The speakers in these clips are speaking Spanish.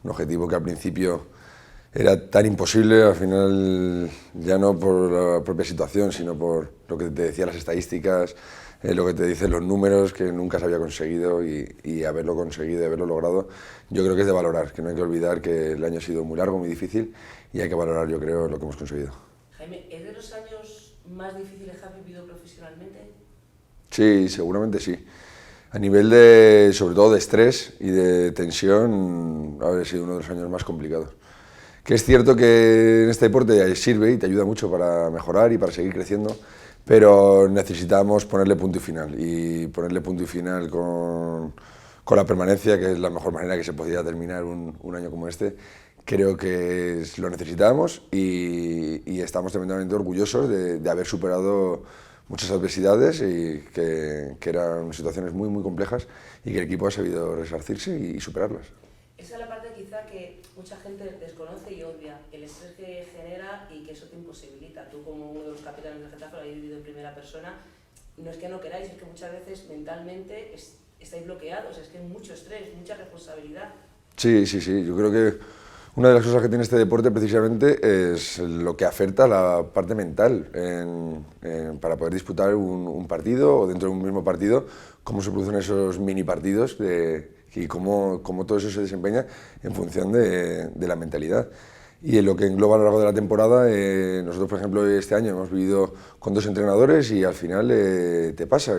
un objetivo que al principio era tan imposible, al final ya no por la propia situación, sino por lo que te decían las estadísticas, lo que te dicen los números, que nunca se había conseguido y haberlo conseguido y haberlo logrado, yo creo que es de valorar, que no hay que olvidar que el año ha sido muy largo, muy difícil y hay que valorar, yo creo, lo que hemos conseguido. Jaime, ¿es de los años más difíciles que has vivido profesionalmente? Sí, seguramente sí. A nivel de, sobre todo de estrés y de tensión, ha sido uno de los años más complicados. Que es cierto que en este deporte sirve y te ayuda mucho para mejorar y para seguir creciendo, pero necesitamos ponerle punto y final. Y ponerle punto y final con la permanencia, que es la mejor manera que se podría terminar un año como este, creo que lo necesitamos y estamos tremendamente orgullosos de haber superado muchas adversidades y que eran situaciones muy, muy complejas y que el equipo ha sabido resarcirse y superarlas. Esa es la parte quizá que mucha gente desconoce y odia, el estrés que genera y que eso te imposibilita. Tú como uno de los capitanes del Getafe lo habéis vivido en primera persona, no es que no queráis, es que muchas veces mentalmente estáis bloqueados, es que hay mucho estrés, mucha responsabilidad. Sí, sí, sí, yo creo que una de las cosas que tiene este deporte precisamente es lo que afecta a la parte mental para poder disputar un partido o dentro de un mismo partido, cómo se producen esos mini partidos y cómo todo eso se desempeña en función de la mentalidad. Y en lo que engloba a lo largo de la temporada, nosotros por ejemplo este año hemos vivido con 2 entrenadores y al final te pasa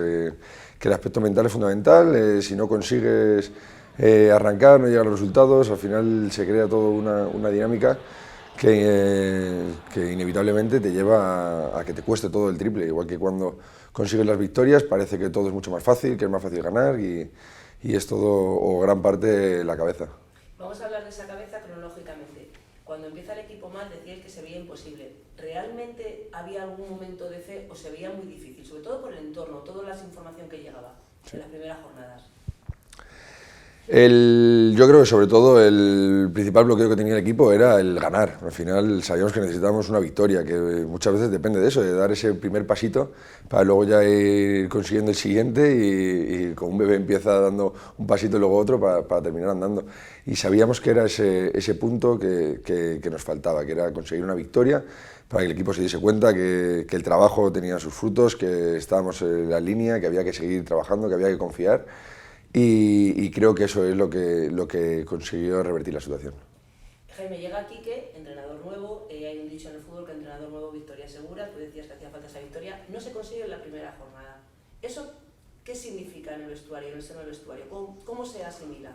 que el aspecto mental es fundamental, si no consigues arrancar, no llegan los resultados, al final se crea toda una dinámica que inevitablemente te lleva a que te cueste todo el triple, igual que cuando consigues las victorias parece que todo es mucho más fácil, que es más fácil ganar y es todo o gran parte la cabeza. Vamos a hablar de esa cabeza cronológicamente. Cuando empieza el equipo mal decíais que se veía imposible. ¿Realmente había algún momento de fe o se veía muy difícil? Sobre todo por el entorno, toda la información que llegaba en las primeras jornadas. Yo creo que sobre todo el principal bloqueo que tenía el equipo era el ganar. Al final sabíamos que necesitábamos una victoria, que muchas veces depende de eso, de dar ese primer pasito para luego ya ir consiguiendo el siguiente y como un bebé empieza dando un pasito y luego otro para terminar andando. Y sabíamos que era ese punto que nos faltaba, que era conseguir una victoria para que el equipo se diese cuenta que el trabajo tenía sus frutos, que estábamos en la línea, que había que seguir trabajando, que había que confiar. Y creo que eso es lo que consiguió revertir la situación. Jaime, llega Quique, entrenador nuevo, hay un dicho en el fútbol que entrenador nuevo, victoria segura, tú decías que hacía falta esa victoria, no se consigue en la primera jornada. ¿Eso qué significa en el vestuario, en el seno del vestuario? ¿Cómo se asimila?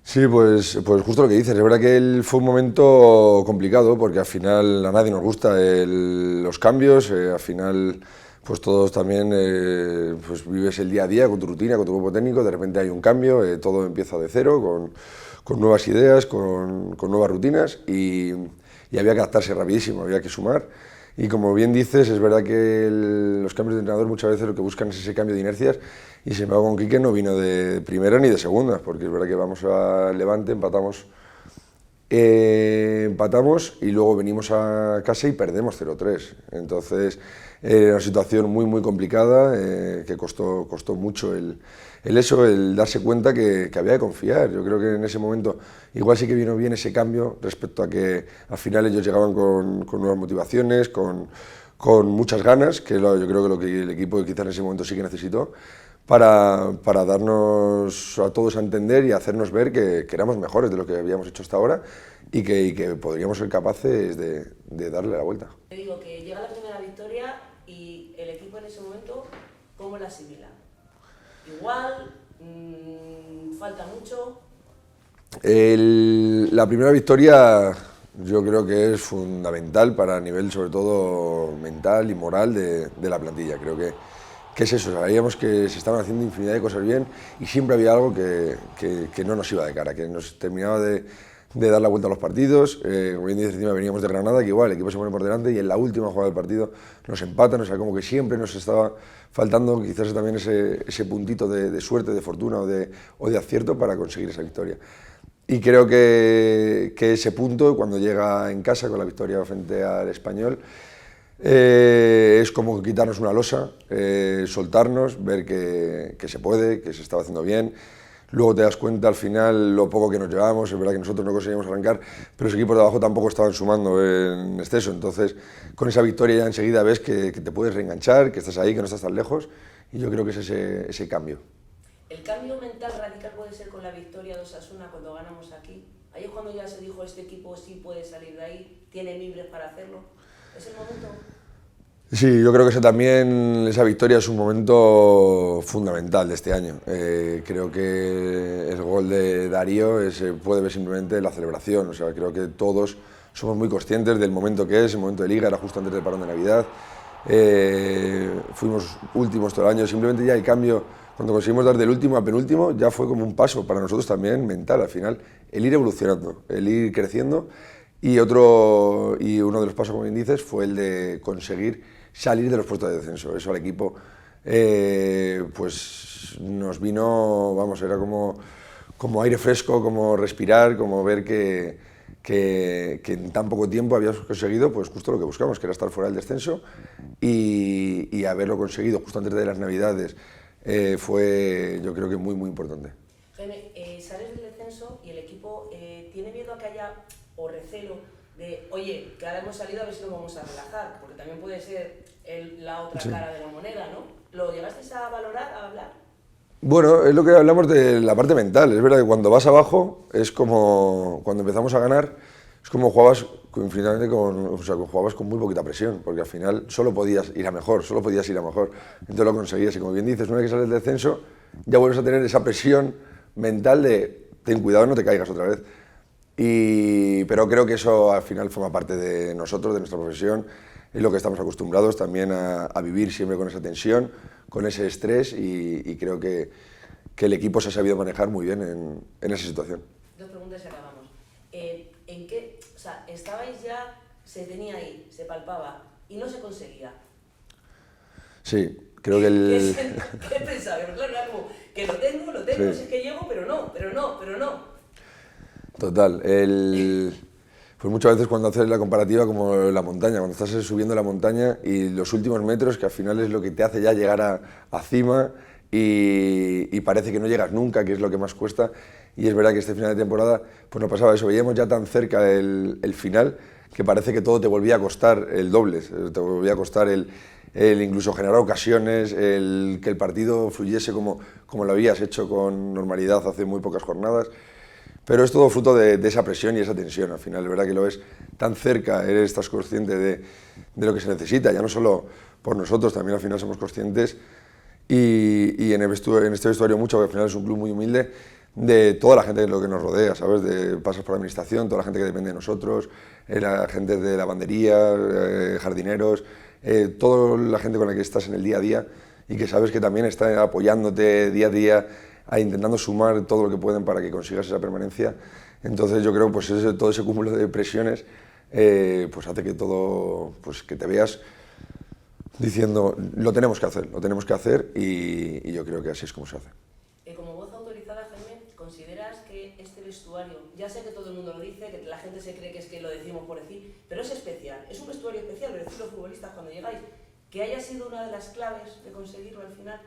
Sí, pues justo lo que dices, es verdad que fue un momento complicado porque al final a nadie nos gusta los cambios, al final pues todos también pues vives el día a día con tu rutina, con tu grupo técnico, de repente hay un cambio, todo empieza de cero, con nuevas ideas, con nuevas rutinas y había que adaptarse rapidísimo, había que sumar. Y como bien dices, es verdad que los cambios de entrenador muchas veces lo que buscan es ese cambio de inercias y sin embargo con Quique no vino de primera ni de segunda, porque es verdad que vamos al Levante, empatamos y luego venimos a casa y perdemos 0-3. Entonces era una situación muy muy complicada que costó mucho el darse cuenta que había que confiar. Yo creo que en ese momento igual sí que vino bien ese cambio respecto a que al final ellos llegaban con nuevas motivaciones, con muchas ganas, que yo creo que lo que el equipo quizás en ese momento sí que necesitó, para darnos a todos a entender y hacernos ver que éramos mejores de lo que habíamos hecho hasta ahora y que podríamos ser capaces de darle la vuelta. Te digo que llega la primera victoria y el equipo en ese momento, ¿cómo la asimila? Igual, falta mucho. La primera victoria yo creo que es fundamental para el nivel sobre todo mental y moral de la plantilla. Creo que es eso, sabíamos que se estaban haciendo infinidad de cosas bien y siempre había algo que no nos iba de cara, que nos terminaba de dar la vuelta a los partidos. Como bien dices, encima veníamos de Granada, que igual el equipo se pone por delante y en la última jugada del partido nos empatan, o sea, como que siempre nos estaba faltando quizás también ese puntito de suerte, de fortuna o de acierto para conseguir esa victoria. Y creo que ese punto, cuando llega en casa con la victoria frente al Español, es como quitarnos una losa, soltarnos, ver que se puede, que se estaba haciendo bien. luego te das cuenta al final lo poco que nos llevábamos, es verdad que nosotros no conseguimos arrancar, pero los equipos de abajo tampoco estaban sumando en exceso, entonces con esa victoria ya enseguida ves que te puedes reenganchar, que estás ahí, que no estás tan lejos, y yo creo que es ese cambio. ¿El cambio mental radical puede ser con la victoria de Osasuna cuando ganamos aquí? Ahí es cuando ya se dijo, este equipo sí puede salir de ahí, tiene mimbres para hacerlo. ¿Es el momento? Sí, yo creo que esa victoria es un momento fundamental de este año. Creo que el gol de Darío se puede ver simplemente la celebración. O sea, creo que todos somos muy conscientes del momento que es, el momento de Liga, era justo antes del parón de Navidad. Fuimos últimos todo el año, simplemente ya el cambio, cuando conseguimos dar del último a penúltimo, ya fue como un paso para nosotros también mental, al final, el ir evolucionando, el ir creciendo. Y uno de los pasos, como bien dices, fue el de conseguir salir de los puestos de descenso. Eso al equipo pues nos vino, vamos, era como aire fresco, como respirar, como ver que en tan poco tiempo habíamos conseguido pues justo lo que buscamos, que era estar fuera del descenso, y haberlo conseguido justo antes de las Navidades fue, yo creo que muy importante. Jaime, sales del descenso y el equipo tiene miedo a que haya, o recelo, de, oye, que ahora hemos salido, a ver si nos vamos a relajar, porque también puede ser la otra cara de la moneda, ¿no? ¿Lo llegasteis a valorar, a hablar? Bueno, es lo que hablamos de la parte mental. Es verdad que cuando vas abajo es como cuando empezamos a ganar, es como jugabas infinitamente jugabas con muy poquita presión, porque al final solo podías ir a mejor, entonces lo conseguías. Y como bien dices, una vez que sales del descenso, ya vuelves a tener esa presión mental de ten cuidado, no te caigas otra vez. Pero creo que eso al final forma parte de nosotros, de nuestra profesión, es lo que estamos acostumbrados también a vivir siempre con esa tensión, con ese estrés, y creo que el equipo se ha sabido manejar muy bien en esa situación. Dos preguntas y acabamos. ¿En qué, o sea, estabais ya, se tenía ahí, se palpaba y no se conseguía? Sí, creo que ¿Qué pensabas? Claro, era como que lo tengo, sí. Si es que llego, pero no. Total, pues muchas veces cuando haces la comparativa como la montaña, cuando estás subiendo la montaña y los últimos metros, que al final es lo que te hace ya llegar a cima y parece que no llegas nunca, que es lo que más cuesta, y es verdad que este final de temporada pues nos pasaba eso, veíamos ya tan cerca el final que parece que todo te volvía a costar el doble, te volvía a costar el incluso generar ocasiones, que el partido fluyese como lo habías hecho con normalidad hace muy pocas jornadas. Pero es todo fruto de esa presión y esa tensión. Al final, es verdad que lo ves tan cerca, estás consciente de lo que se necesita, ya no solo por nosotros, también al final somos conscientes, y en este vestuario mucho, porque al final es un club muy humilde, de toda la gente de lo que nos rodea, ¿sabes? Pasas por la administración, toda la gente que depende de nosotros, la gente de lavandería, jardineros, toda la gente con la que estás en el día a día y que sabes que también está apoyándote día a día, intentando sumar todo lo que pueden para que consigas esa permanencia. Entonces yo creo que pues todo ese cúmulo de presiones pues hace que todo, pues que te veas diciendo lo tenemos que hacer, y yo creo que así es como se hace. Como voz autorizada, Jaime, ¿consideras que este vestuario, ya sé que todo el mundo lo dice, que la gente se cree que es que lo decimos por decir, pero es especial, es un vestuario especial, lo decís los futbolistas cuando llegáis, que haya sido una de las claves de conseguirlo al final?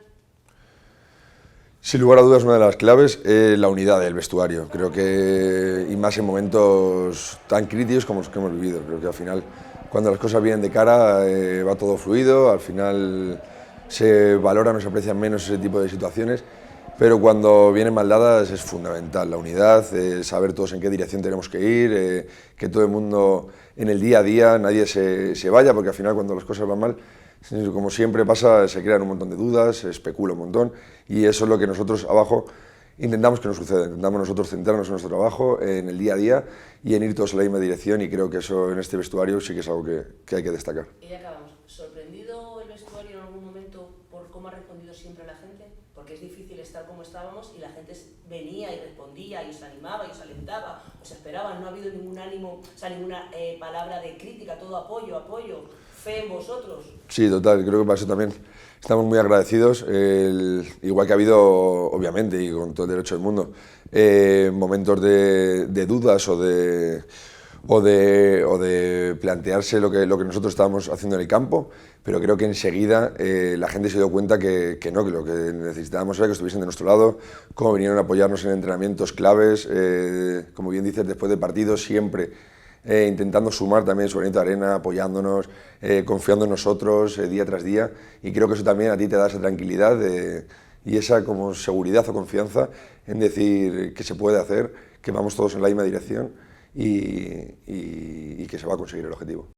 Sin lugar a dudas, una de las claves es la unidad del vestuario. Creo que, y más en momentos tan críticos como los que hemos vivido, creo que al final, cuando las cosas vienen de cara, va todo fluido, al final se valoran o se aprecian menos ese tipo de situaciones, pero cuando vienen mal dadas es fundamental la unidad, saber todos en qué dirección tenemos que ir, que todo el mundo en el día a día, nadie se vaya, porque al final cuando las cosas van mal, como siempre pasa, se crean un montón de dudas, se especula un montón, y eso es lo que nosotros abajo intentamos que no suceda. Intentamos nosotros centrarnos en nuestro trabajo, en el día a día, y en ir todos en la misma dirección, y creo que eso en este vestuario sí que es algo que hay que destacar. Y ya acabamos. ¿Sorprendido el vestuario en algún momento por cómo ha respondido siempre la gente? Porque es difícil estar como estábamos y la gente venía y respondía y os animaba y os alentaba, os esperaba, no ha habido ningún ánimo, o sea, ninguna palabra de crítica, todo apoyo, fe en vosotros. Sí, total, creo que para eso también estamos muy agradecidos, igual que ha habido, obviamente, y con todo el derecho del mundo, momentos de dudas o o de plantearse lo que nosotros estábamos haciendo en el campo, pero creo que enseguida la gente se dio cuenta que no, que lo que necesitábamos era que estuviesen de nuestro lado, como vinieron a apoyarnos en entrenamientos claves, como bien dices, después de partidos siempre intentando sumar también su granito de arena, apoyándonos, confiando en nosotros día tras día, y creo que eso también a ti te da esa tranquilidad y esa como seguridad o confianza en decir que se puede hacer, que vamos todos en la misma dirección y que se va a conseguir el objetivo.